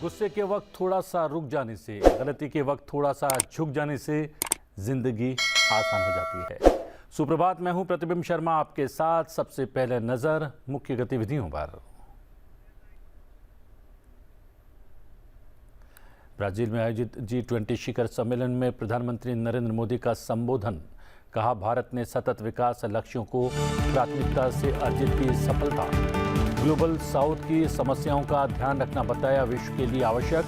गुस्से के वक्त थोड़ा सा रुक जाने से, गलती के वक्त थोड़ा सा झुक जाने से जिंदगी आसान हो जाती है। सुप्रभात, मैं हूं प्रतिबिंब शर्मा आपके साथ। सबसे पहले नजर मुख्य गतिविधियों पर। ब्राजील में आयोजित G20 शिखर सम्मेलन में प्रधानमंत्री नरेंद्र मोदी का संबोधन। कहा, भारत ने सतत विकास लक्ष्यों को प्राथमिकता से अर्जित की सफलता। ग्लोबल साउथ की समस्याओं का ध्यान रखना बताया विश्व के लिए आवश्यक।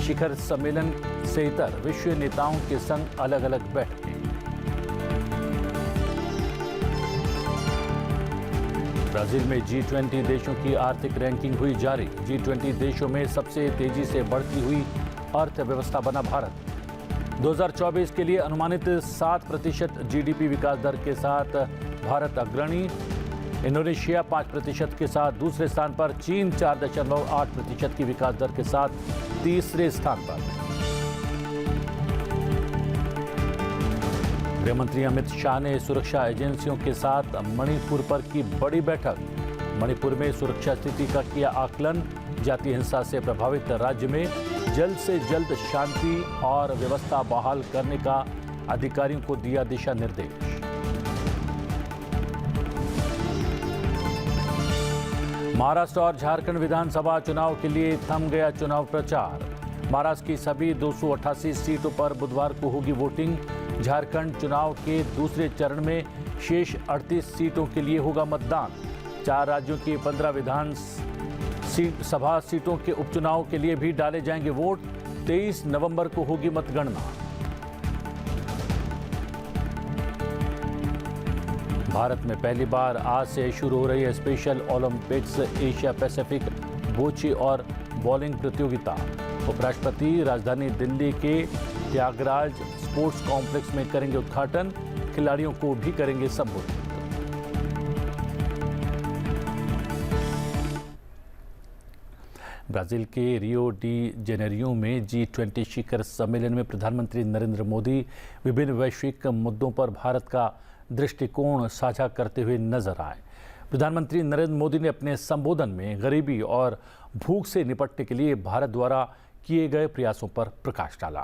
शिखर सम्मेलन से इतर विश्व नेताओं के संग अलग अलग बैठकें। ब्राजील में G20 देशों की आर्थिक रैंकिंग हुई जारी। G20 देशों में सबसे तेजी से बढ़ती हुई अर्थव्यवस्था बना भारत। 2024 के लिए अनुमानित 7% GDP विकास दर के साथ भारत अग्रणी। इंडोनेशिया 5% के साथ दूसरे स्थान पर। चीन 4.8% की विकास दर के साथ तीसरे स्थान पर। गृहमंत्री अमित शाह ने सुरक्षा एजेंसियों के साथ मणिपुर पर की बड़ी बैठक। मणिपुर में सुरक्षा स्थिति का किया आकलन। जातीय हिंसा से प्रभावित राज्य में जल्द से जल्द शांति और व्यवस्था बहाल करने का अधिकारियों को दिया दिशा निर्देश। महाराष्ट्र और झारखंड विधानसभा चुनाव के लिए थम गया चुनाव प्रचार। महाराष्ट्र की सभी 288 सीटों पर बुधवार को होगी वोटिंग। झारखंड चुनाव के दूसरे चरण में शेष 38 सीटों के लिए होगा मतदान। 4 राज्यों की 15 विधानसभा सीटों के उपचुनाव के लिए भी डाले जाएंगे वोट। 23 नवंबर को होगी मतगणना। भारत में पहली बार आज से शुरू हो रही है स्पेशल ओलंपिक्स एशिया पैसिफिक बोची और बॉलिंग प्रतियोगिता। उपराष्ट्रपति राजधानी दिल्ली के त्यागराज स्पोर्ट्स कॉम्प्लेक्स में करेंगे उद्घाटन। खिलाड़ियों को भी करेंगे संबोधित। ब्राजील के रियो डी जेनेरियो में G20 शिखर सम्मेलन में प्रधानमंत्री नरेंद्र मोदी विभिन्न वैश्विक मुद्दों पर भारत का दृष्टिकोण साझा करते हुए नजर आए। प्रधानमंत्री नरेंद्र मोदी ने अपने संबोधन में गरीबी और भूख से निपटने के लिए भारत द्वारा किए गए प्रयासों पर प्रकाश डाला।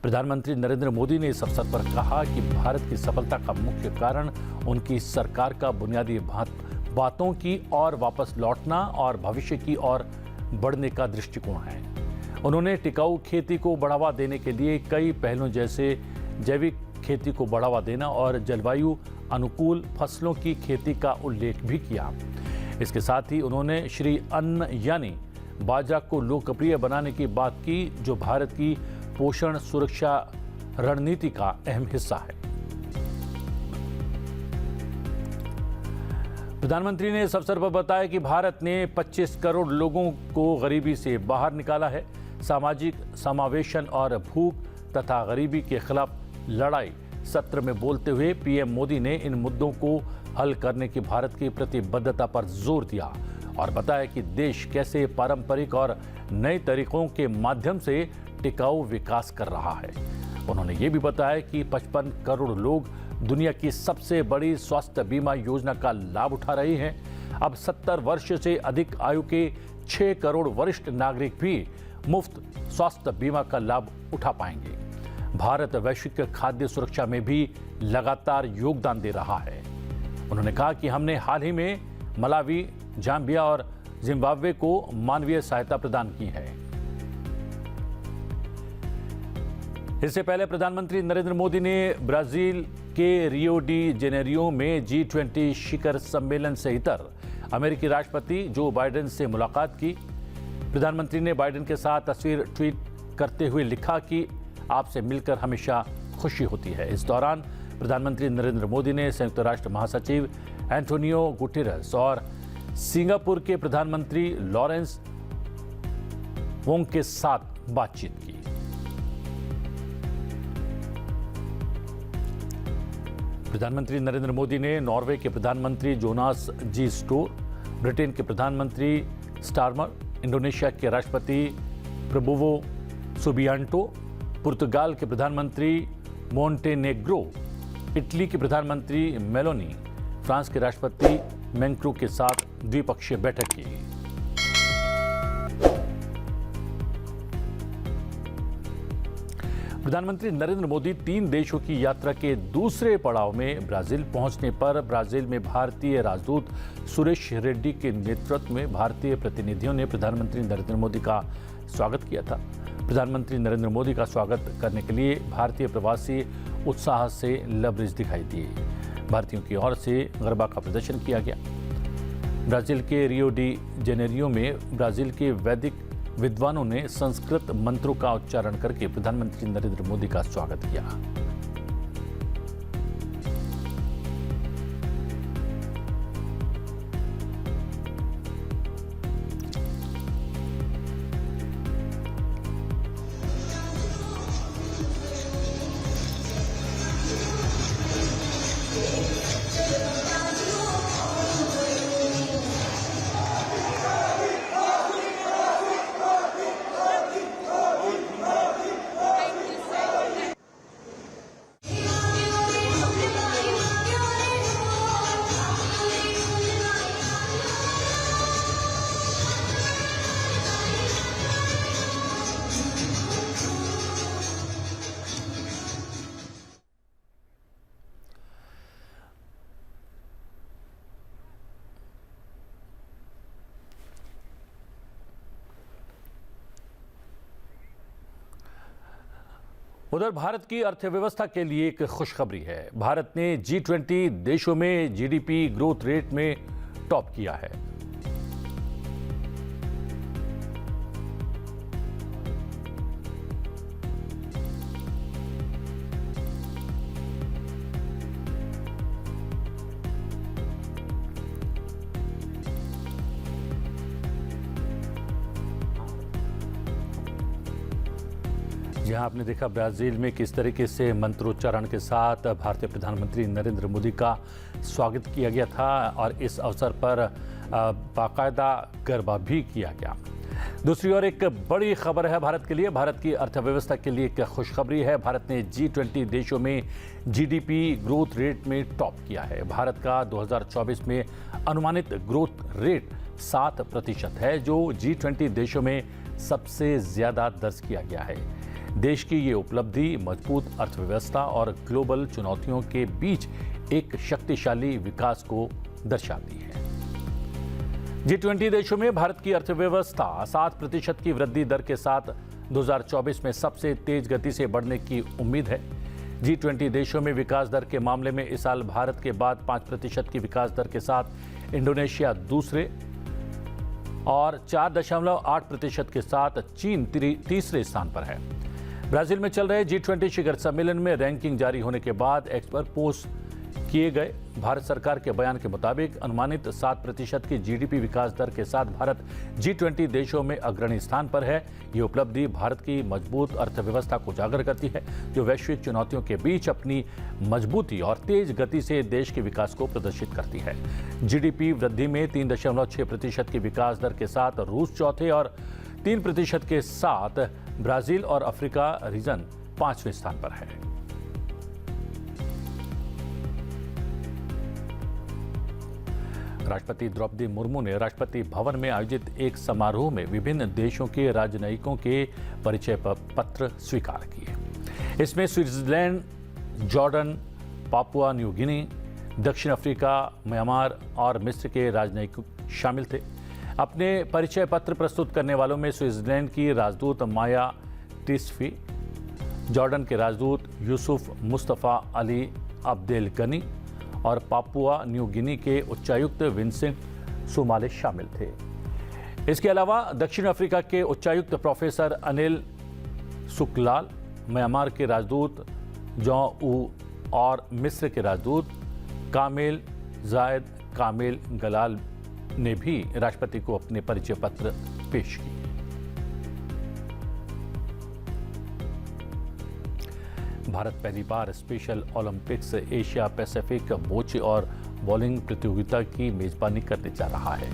प्रधानमंत्री नरेंद्र मोदी ने इस अवसर पर कहा कि भारत की सफलता का मुख्य कारण उनकी सरकार का बुनियादी बातों की ओर वापस लौटना और भविष्य की ओर बढ़ने का दृष्टिकोण है। उन्होंने टिकाऊ खेती को बढ़ावा देने के लिए कई पहलों जैसे जैविक खेती को बढ़ावा देना और जलवायु अनुकूल फसलों की खेती का उल्लेख भी किया। इसके साथ ही उन्होंने श्री अन्न यानी बाजरा को लोकप्रिय बनाने की बात की, जो भारत की पोषण सुरक्षा रणनीति का अहम हिस्सा है। प्रधानमंत्री ने इस अवसर पर बताया कि भारत ने 25 करोड़ लोगों को गरीबी से बाहर निकाला है। सामाजिक समावेशन और भूख तथा गरीबी के खिलाफ लड़ाई सत्र में बोलते हुए पीएम मोदी ने इन मुद्दों को हल करने की भारत की प्रतिबद्धता पर जोर दिया और बताया कि देश कैसे पारंपरिक और नए तरीकों के माध्यम से टिकाऊ विकास कर रहा है। उन्होंने ये भी बताया कि 55 करोड़ लोग दुनिया की सबसे बड़ी स्वास्थ्य बीमा योजना का लाभ उठा रहे हैं। अब 70 वर्ष से अधिक आयु के 6 करोड़ वरिष्ठ नागरिक भी मुफ्त स्वास्थ्य बीमा का लाभ उठा पाएंगे। भारत वैश्विक खाद्य सुरक्षा में भी लगातार योगदान दे रहा है। उन्होंने कहा कि हमने हाल ही में मलावी, जाम्बिया और जिम्बाब्वे को मानवीय सहायता प्रदान की है। इससे पहले प्रधानमंत्री नरेंद्र मोदी ने ब्राजील के रियो डी जेनेरियो में G20 शिखर सम्मेलन से इतर अमेरिकी राष्ट्रपति जो बाइडेन से मुलाकात की। प्रधानमंत्री ने बाइडेन के साथ तस्वीर ट्वीट करते हुए लिखा कि आपसे मिलकर हमेशा खुशी होती है। इस दौरान प्रधानमंत्री नरेंद्र मोदी ने संयुक्त राष्ट्र महासचिव एंटोनियो गुटेरेस और सिंगापुर के प्रधानमंत्री लॉरेंस वोंग के साथ बातचीत की। प्रधानमंत्री नरेंद्र मोदी ने नॉर्वे के प्रधानमंत्री जोनास जी स्टोर, ब्रिटेन के प्रधानमंत्री स्टारमर, इंडोनेशिया के राष्ट्रपति प्रबोवो सुबियांटो, पुर्तगाल के प्रधानमंत्री मोंटेनेग्रो, इटली के प्रधानमंत्री मेलोनी, फ्रांस के राष्ट्रपति मैक्रों के साथ द्विपक्षीय बैठक की। प्रधानमंत्री नरेंद्र मोदी 3 देशों की यात्रा के दूसरे पड़ाव में ब्राजील पहुंचने पर ब्राजील में भारतीय राजदूत सुरेश रेड्डी के नेतृत्व में भारतीय प्रतिनिधियों ने प्रधानमंत्री नरेंद्र मोदी का स्वागत किया था। प्रधानमंत्री नरेंद्र मोदी का स्वागत करने के लिए भारतीय प्रवासी उत्साह से लबरेज दिखाई दिए। भारतीयों की ओर से गरबा का प्रदर्शन किया गया। ब्राजील के रियो डी जेनेरियो में ब्राजील के वैदिक विद्वानों ने संस्कृत मंत्रों का उच्चारण करके प्रधानमंत्री नरेंद्र मोदी का स्वागत किया। उधर भारत की अर्थव्यवस्था के लिए एक खुशखबरी है। भारत ने G20 देशों में जीडीपी ग्रोथ रेट में टॉप किया है। जहां आपने देखा ब्राजील में किस तरीके से मंत्रोच्चारण के साथ भारतीय प्रधानमंत्री नरेंद्र मोदी का स्वागत किया गया था और इस अवसर पर बाकायदा गरबा भी किया गया। दूसरी ओर एक बड़ी खबर है भारत के लिए। भारत की अर्थव्यवस्था के लिए एक खुशखबरी है। भारत ने G20 देशों में जीडीपी ग्रोथ रेट में टॉप किया है। भारत का 2024 में अनुमानित ग्रोथ रेट 7% है, जो G20 देशों में सबसे ज्यादा दर्ज किया गया है। देश की ये उपलब्धि मजबूत अर्थव्यवस्था और ग्लोबल चुनौतियों के बीच एक शक्तिशाली विकास को दर्शाती है। G20 देशों में भारत की अर्थव्यवस्था 7% की वृद्धि दर के साथ 2024 में सबसे तेज गति से बढ़ने की उम्मीद है। G20 देशों में विकास दर के मामले में इस साल भारत के बाद 5% की विकास दर के साथ इंडोनेशिया दूसरे और 4.8% के साथ चीन तीसरे स्थान पर है। ब्राजील में चल रहे G20 शिखर सम्मेलन में रैंकिंग जारी होने के बाद एक्स पर पोस्ट किए गए भारत सरकार के बयान के मुताबिक अनुमानित 7% की जीडीपी विकास दर के साथ भारत G20 देशों में अग्रणी स्थान पर है। ये उपलब्धि भारत की मजबूत अर्थव्यवस्था को उजागर करती है, जो वैश्विक चुनौतियों के बीच अपनी मजबूती और तेज गति से देश के विकास को प्रदर्शित करती है। जीडीपी वृद्धि में 3.6% की विकास दर के साथ रूस चौथे और 3% के साथ ब्राजील और अफ्रीका रीजन 5वें स्थान पर है। राष्ट्रपति द्रौपदी मुर्मू ने राष्ट्रपति भवन में आयोजित एक समारोह में विभिन्न देशों के राजनयिकों के परिचय पत्र स्वीकार किए। इसमें Switzerland, Jordan, Papua New Guinea, दक्षिण अफ्रीका, म्यांमार और मिस्र के राजनयिक शामिल थे। अपने परिचय पत्र प्रस्तुत करने वालों में स्विट्जरलैंड की राजदूत माया टिस्फी, जॉर्डन के राजदूत यूसुफ मुस्तफ़ा अली अब्देल गनी और पापुआ न्यू गिनी के उच्चायुक्त विंसेंट सुमाले शामिल थे। इसके अलावा दक्षिण अफ्रीका के उच्चायुक्त प्रोफेसर अनिल सुकलाल, म्यांमार के राजदूत जॉ ऊ और मिस्र के राजदूत कामिल जायद कामिल गलाल ने भी राष्ट्रपति को अपने परिचय पत्र पेश किए। भारत पहली बार स्पेशल ओलंपिक्स एशिया पैसिफिक बोचे और बॉलिंग प्रतियोगिता की मेजबानी करने जा रहा है।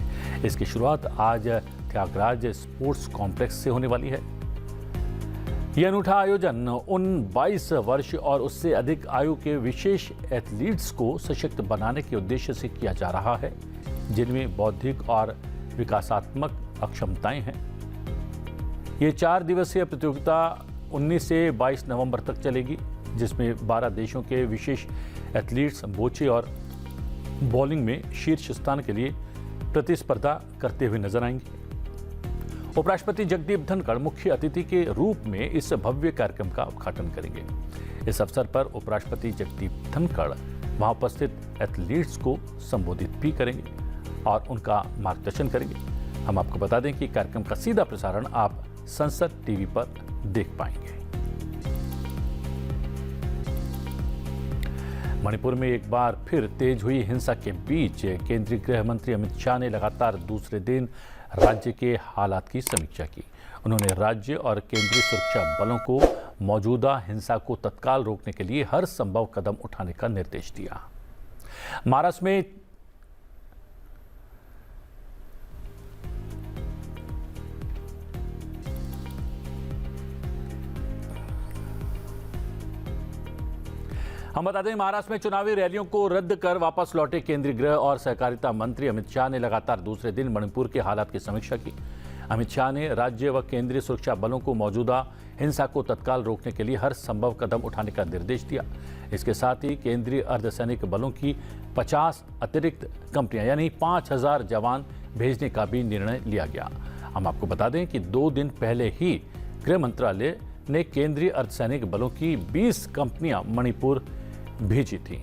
इसकी शुरुआत आज त्यागराज स्पोर्ट्स कॉम्प्लेक्स से होने वाली है। यह अनूठा आयोजन उन 22 वर्ष और उससे अधिक आयु के विशेष एथलीट्स को सशक्त बनाने के उद्देश्य से किया जा रहा है, जिनमें बौद्धिक और विकासात्मक अक्षमताएं हैं। ये 4 दिवसीय प्रतियोगिता 19 से 22 नवंबर तक चलेगी, जिसमें 12 देशों के विशेष एथलीट्स बोचे और बॉलिंग में शीर्ष स्थान के लिए प्रतिस्पर्धा करते हुए नजर आएंगे। उपराष्ट्रपति जगदीप धनखड़ मुख्य अतिथि के रूप में इस भव्य कार्यक्रम का उद्घाटन करेंगे। इस अवसर पर उपराष्ट्रपति जगदीप धनखड़ वहां उपस्थित एथलीट्स को संबोधित भी करेंगे और उनका मार्गदर्शन करेंगे। हम आपको बता दें कि कार्यक्रम का सीधा प्रसारण आप संसद टीवी पर देख पाएंगे। मणिपुर में एक बार फिर तेज हुई हिंसा के बीच केंद्रीय गृह मंत्री अमित शाह ने लगातार दूसरे दिन राज्य के हालात की समीक्षा की। उन्होंने राज्य और केंद्रीय सुरक्षा बलों को मौजूदा हिंसा को तत्काल रोकने के लिए हर संभव कदम उठाने का निर्देश दिया। महाराष्ट्र में हम बता दें, महाराष्ट्र में चुनावी रैलियों को रद्द कर वापस लौटे केंद्रीय गृह और सहकारिता मंत्री अमित शाह ने लगातार दूसरे दिन मणिपुर के हालात की समीक्षा की। अमित शाह ने राज्य व केंद्रीय सुरक्षा बलों को मौजूदा हिंसा को तत्काल रोकने के लिए हर संभव कदम उठाने का निर्देश दिया। इसके साथ ही केंद्रीय अर्धसैनिक बलों की 50 अतिरिक्त कंपनियां यानी 5000 जवान भेजने का भी निर्णय लिया गया। हम आपको बता दें कि 2 दिन पहले ही गृह मंत्रालय ने केंद्रीय अर्धसैनिक बलों की 20 कंपनियां मणिपुर भेजी थी।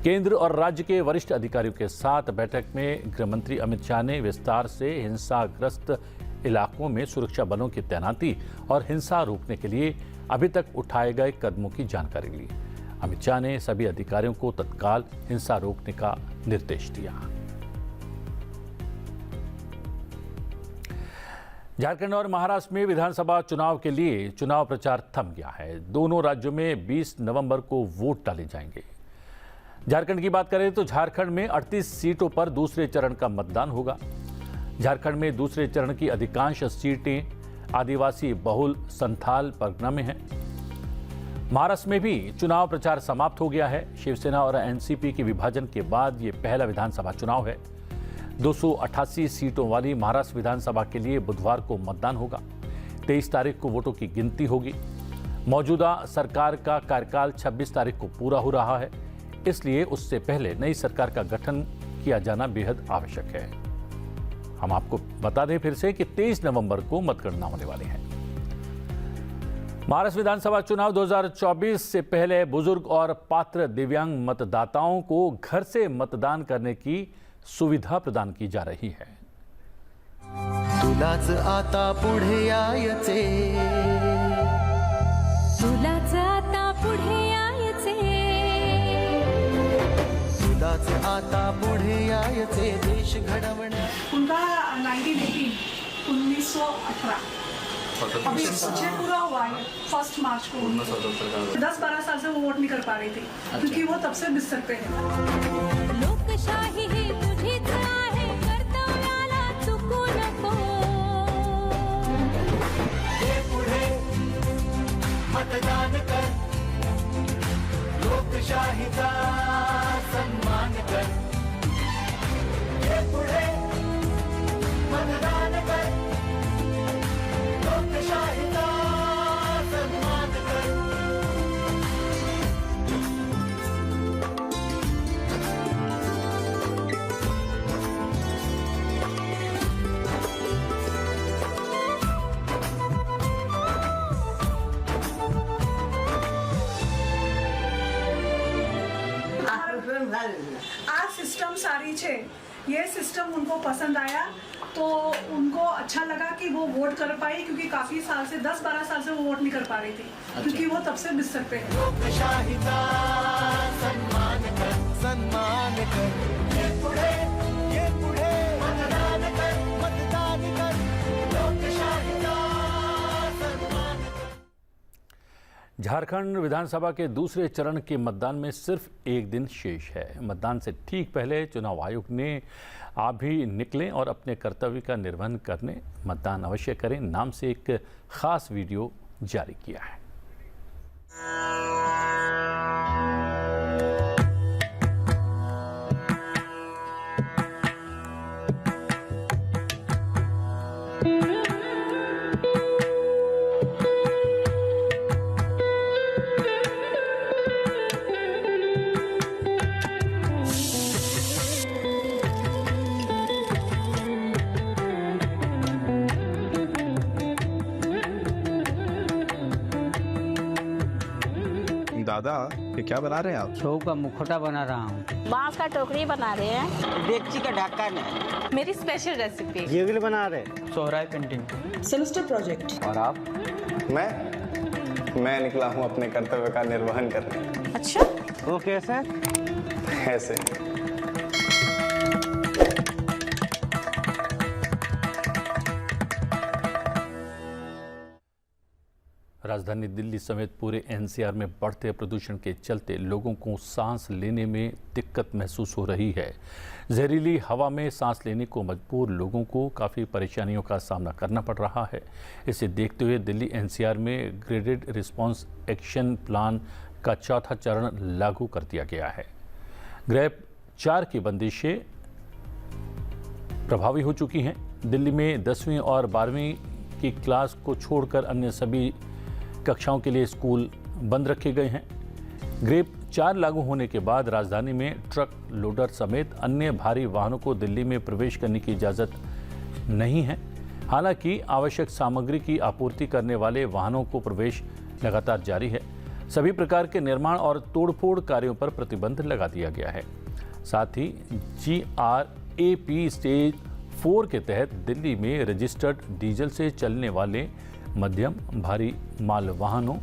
केंद्र और राज्य के वरिष्ठ अधिकारियों के साथ बैठक में गृह मंत्री अमित शाह ने विस्तार से हिंसाग्रस्त इलाकों में सुरक्षा बलों की तैनाती और हिंसा रोकने के लिए अभी तक उठाए गए कदमों की जानकारी ली। अमित शाह ने सभी अधिकारियों को तत्काल हिंसा रोकने का निर्देश दिया। झारखंड और महाराष्ट्र में विधानसभा चुनाव के लिए चुनाव प्रचार थम गया है। दोनों राज्यों में 20 नवंबर को वोट डाले जाएंगे। झारखंड की बात करें तो झारखंड में 38 सीटों पर दूसरे चरण का मतदान होगा। झारखंड में दूसरे चरण की अधिकांश सीटें आदिवासी बहुल संथाल परगना में हैं। महाराष्ट्र में भी चुनाव प्रचार समाप्त हो गया है। शिवसेना और एनसीपी के विभाजन के बाद ये पहला विधानसभा चुनाव है। 288 सीटों वाली महाराष्ट्र विधानसभा के लिए बुधवार को मतदान होगा। 23 तारीख को वोटों की गिनती होगी। मौजूदा सरकार का कार्यकाल 26 तारीख को पूरा हो रहा है, इसलिए उससे पहले नई सरकार का गठन किया जाना बेहद आवश्यक है। हम आपको बता दें फिर से कि 23 नवंबर को मतगणना होने वाली है। महाराष्ट्र विधानसभा चुनाव 2024 से पहले बुजुर्ग और पात्र दिव्यांग मतदाताओं को घर से मतदान करने की सुविधा प्रदान की जा रही है। तुलाच आता पुढे यायचे, तुलाच आता पुढे यायचे, तुलाच आता पुढे यायचे देश घडवण्या। उनका 1918 अभी पूरा हुआ है 1 मार्च को। 10-12 साल से वो वोट नहीं कर पा रही थी। अच्छा। क्योंकि वो तब से मिस सकते हैं। लोकशाही ही तुझीच आहे, कर्तव्याला चुकू नको। ये पुढे मतदान कर, लोकशाहीचा सन्मान कर। ये पुढे मतदान कर, लोकशाहीचा सन्मान कर। आज सिस्टम सारी छे, ये सिस्टम उनको पसंद आया तो उनको अच्छा लगा कि वो वोट कर पाई, क्योंकि काफी साल से 10-12 साल से वो वोट नहीं कर पा रही थी। अच्छा। क्योंकि वो तब से मिस सकते हैं। लोकशाहीचा सन्मान कर, सन्मान कर। ये पुढे मतदान कर, मतदान कर। लोकशाहीचा सन्मान कर। झारखंड विधानसभा के दूसरे चरण के मतदान में सिर्फ एक दिन शेष है। मतदान से ठीक पहले चुनाव आयोग ने आप भी निकलें और अपने कर्तव्य का निर्वहन करने मतदान अवश्य करें नाम से एक खास वीडियो जारी किया है। दादा ये क्या बना रहे हैं आप? छऊ का मुखौटा बना रहा हूँ। बांस का टोकरी बना रहे हैं। डेगची का ढक्कन है। मेरी स्पेशल रेसिपी ये बना रहे। सोहराय पेंटिंग। Semester project. और आप? मैं निकला हूँ अपने कर्तव्य का निर्वहन करने। अच्छा, वो कैसे? ऐसे। राजधानी दिल्ली समेत पूरे एनसीआर में बढ़ते प्रदूषण के चलते लोगों को सांस लेने में दिक्कत महसूस हो रही है। जहरीली हवा में सांस लेने को मजबूर लोगों को काफ़ी परेशानियों का सामना करना पड़ रहा है। इसे देखते हुए दिल्ली एनसीआर में ग्रेडेड रिस्पांस एक्शन प्लान का चौथा चरण लागू कर दिया गया है। ग्रेप 4 की बंदिशें प्रभावी हो चुकी हैं। दिल्ली में 10वीं और 12वीं की क्लास को छोड़कर अन्य सभी कक्षाओं के लिए स्कूल बंद रखे गए हैं। ग्रेप 4 लागू होने के बाद राजधानी में ट्रक, लोडर समेत अन्य भारी वाहनों को दिल्ली में प्रवेश करने की इजाज़त नहीं है। हालांकि आवश्यक सामग्री की आपूर्ति करने वाले वाहनों को प्रवेश लगातार जारी है। सभी प्रकार के निर्माण और तोड़फोड़ कार्यों पर प्रतिबंध लगा दिया गया है। साथ ही GRAP स्टेज 4 के तहत दिल्ली में रजिस्टर्ड डीजल से चलने वाले मध्यम भारी माल वाहनों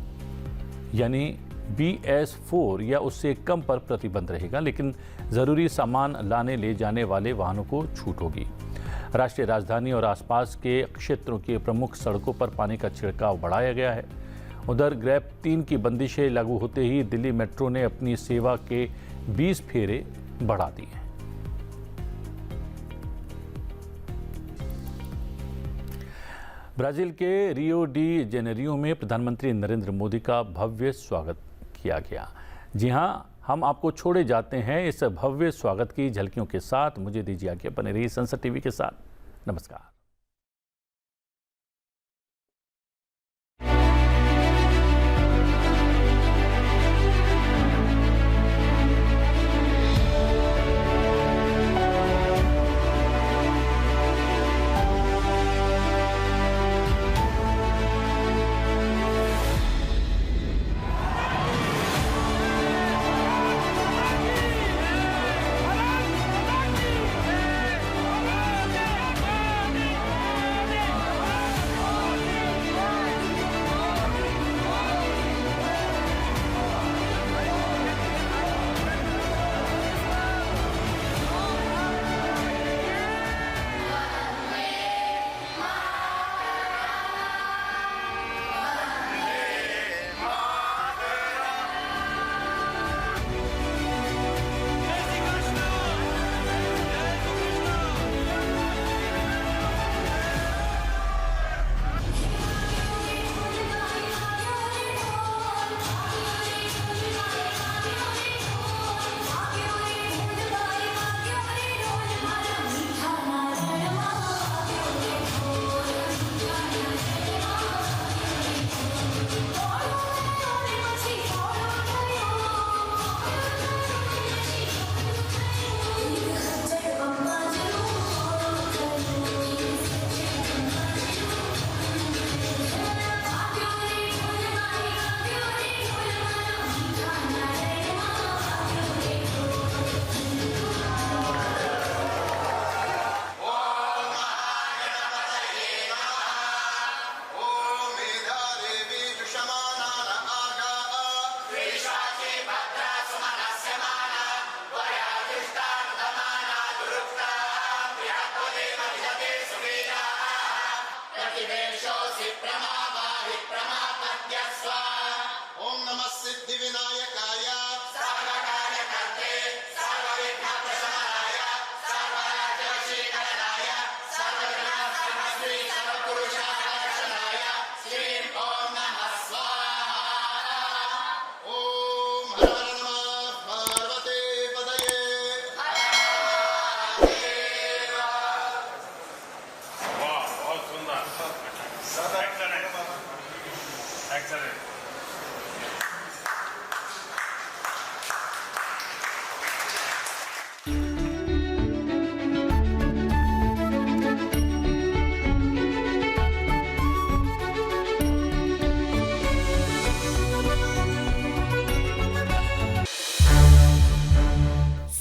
यानी BS4 या उससे कम पर प्रतिबंध रहेगा, लेकिन ज़रूरी सामान लाने ले जाने वाले वाहनों को छूट होगी। राष्ट्रीय राजधानी और आसपास के क्षेत्रों की प्रमुख सड़कों पर पानी का छिड़काव बढ़ाया गया है। उधर ग्रेप 3 की बंदिशें लागू होते ही दिल्ली मेट्रो ने अपनी सेवा के 20 फेरे बढ़ा दिए हैं। ब्राजील के रियो डी जेनेरियो में प्रधानमंत्री नरेंद्र मोदी का भव्य स्वागत किया गया। जी हां, हम आपको छोड़े जाते हैं इस भव्य स्वागत की झलकियों के साथ। मुझे दीजिए आज्ञा, बने रहिए संसद टीवी के साथ। नमस्कार।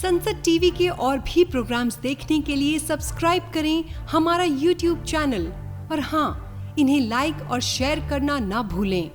संसद टीवी के और भी प्रोग्राम्स देखने के लिए सब्सक्राइब करें हमारा YouTube चैनल और हाँ, इन्हें लाइक और शेयर करना ना भूलें।